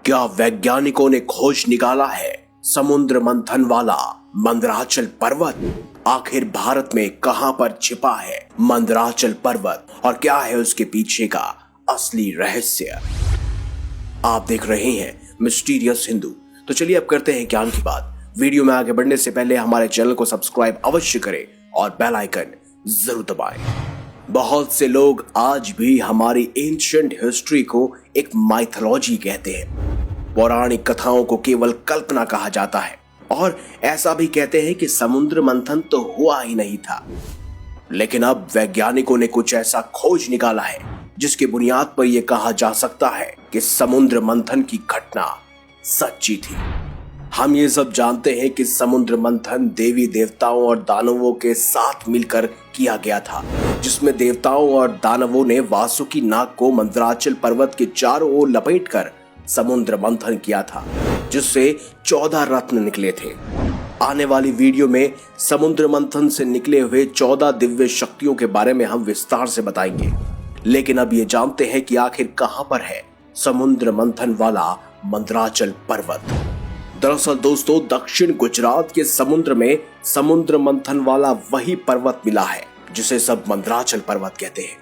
क्या वैज्ञानिकों ने खोज निकाला है समुद्र मंथन वाला मंदराचल पर्वत? आखिर भारत में कहां पर छिपा है मंदराचल पर्वत और क्या है उसके पीछे का असली रहस्य? आप देख रहे हैं मिस्टीरियस हिंदू। तो चलिए अब करते हैं ज्ञान की बात। वीडियो में आगे बढ़ने से पहले हमारे चैनल को सब्सक्राइब अवश्य करें और बेल आइकन जरूर दबाएं। बहुत से लोग आज भी हमारी एंशिएंट हिस्ट्री को एक माइथोलॉजी कहते हैं। पौराणिक कथाओं को केवल कल्पना कहा जाता है और ऐसा भी कहते हैं कि समुद्र मंथन तो हुआ ही नहीं था। लेकिन अब वैज्ञानिकों ने कुछ ऐसा खोज निकाला है जिसकी बुनियाद पर यह कहा जा सकता है कि समुद्र मंथन की घटना सच्ची थी। हम ये सब जानते हैं कि समुद्र मंथन देवी देवताओं और दानवों के साथ मिलकर किया गया था, जिसमें देवताओं और दानवों ने वासुकी नाग को मंदराचल पर्वत के चारों ओर लपेटकर समुद्र मंथन किया था, जिससे 14 रत्न निकले थे। आने वाली वीडियो में समुद्र मंथन से निकले हुए 14 दिव्य शक्तियों के बारे में हम विस्तार से बताएंगे। लेकिन अब ये जानते हैं कि आखिर कहां पर है समुद्र मंथन वाला मंदराचल पर्वत। दरअसल दोस्तों, दक्षिण गुजरात के समुद्र में समुद्र मंथन वाला वही पर्वत मिला है जिसे सब मंदराचल पर्वत कहते हैं।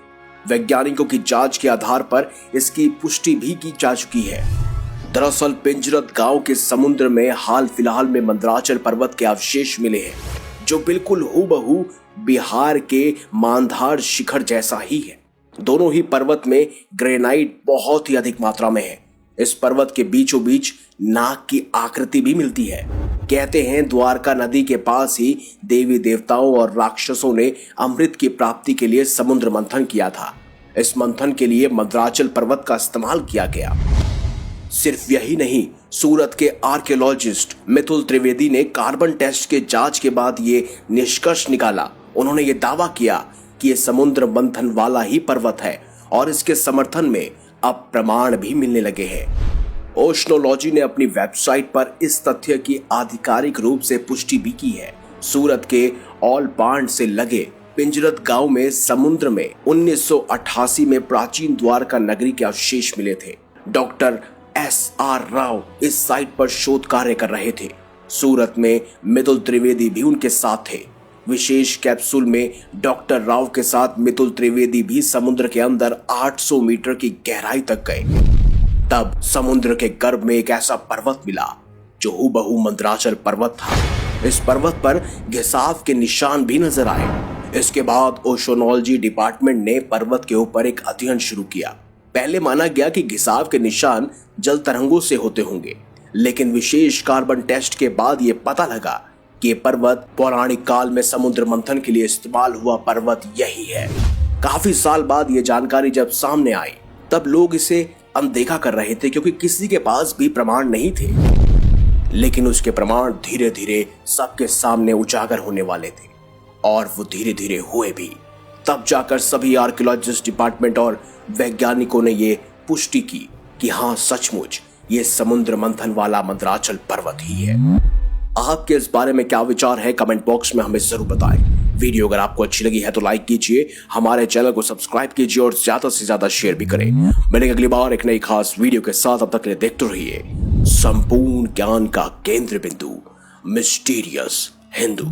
वैज्ञानिकों की जांच के आधार पर इसकी पुष्टि भी की जा चुकी है। दरअसल पिंजरत गांव के समुद्र में हाल फिलहाल में मंदराचल पर्वत के अवशेष मिले हैं, जो बिल्कुल हूबहू बिहार के मानधार शिखर जैसा ही है। दोनों ही पर्वत में ग्रेनाइट बहुत ही अधिक मात्रा में है। इस पर्वत के बीचों बीच नाग की आकृति भी मिलती है। कहते हैं द्वारका नदी के पास ही देवी देवताओं और राक्षसों ने अमृत की प्राप्ति के लिए समुद्र मंथन किया था। इस मंथन के लिए मंदराचल पर्वत का इस्तेमाल किया गया। सिर्फ यही नहीं, सूरत के आर्कियोलॉजिस्ट मितुल त्रिवेदी ने कार्बन टेस्ट के जांच के बाद ये निष्कर्ष निकाला। उन्होंने ये दावा किया कि ये समुद्र मंथन वाला ही पर्वत है और इसके समर्थन में अब प्रमाण भी मिलने लगे हैं। ओशनोलॉजी ने अपनी वेबसाइट पर इस तथ्य की आधिकारिक रूप से पुष्टि भी की है। सूरत के औलपांड से लगे पिंजरत गांव में समुद्र में 1988 में प्राचीन द्वारका नगरी के अवशेष मिले थे। डॉक्टर SR राव इस साइट पर शोध कार्य कर रहे थे। सूरत में मितुल त्रिवेदी भी उनके साथ थे। विशेष कैप्सूल में डॉक्टर राव के साथ मितुल त्रिवेदी भी समुद्र के अंदर 800 मीटर की गहराई तक गए। तब समुद्र के गर्भ में एक ऐसा पर्वत मिला जो हूबहू मंदराचल पर्वत था। इस पर्वत पर घिसाव के निशान भी नजर आए। इसके बाद ओशनोलॉजी डिपार्टमेंट ने पर्वत के ऊपर एक अध्ययन शुरू किया। पहले माना गया कि घिसाव के निशान जल तरंगों से होते होंगे, लेकिन विशेष कार्बन टेस्ट के बाद यह पता लगा कि पर्वत पौराणिक काल में समुद्र मंथन के लिए इस्तेमाल हुआ पर्वत यही है। काफी साल बाद यह जानकारी जब सामने आई तब लोग इसे अनदेखा कर रहे थे, क्योंकि किसी के पास भी प्रमाण नहीं थे। लेकिन उसके प्रमाण धीरे धीरे सबके सामने उजागर होने वाले थे और वो धीरे धीरे हुए भी। तब जाकर सभी आर्कियोलॉजिस्ट डिपार्टमेंट और वैज्ञानिकों ने ये पुष्टि की कि हाँ, सचमुच ये समुद्र मंथन वाला मंदराचल पर्वत ही है। आपके इस बारे में क्या विचार है, कमेंट बॉक्स में हमें जरूर बताएं। वीडियो अगर आपको अच्छी लगी है तो लाइक कीजिए, हमारे चैनल को सब्सक्राइब कीजिए और ज्यादा से ज्यादा शेयर भी करें। मिलेंगे अगली बार एक नई खास वीडियो के साथ। अब तक के लिए देखते रहिए संपूर्ण ज्ञान का केंद्र बिंदु मिस्टीरियस हिंदू।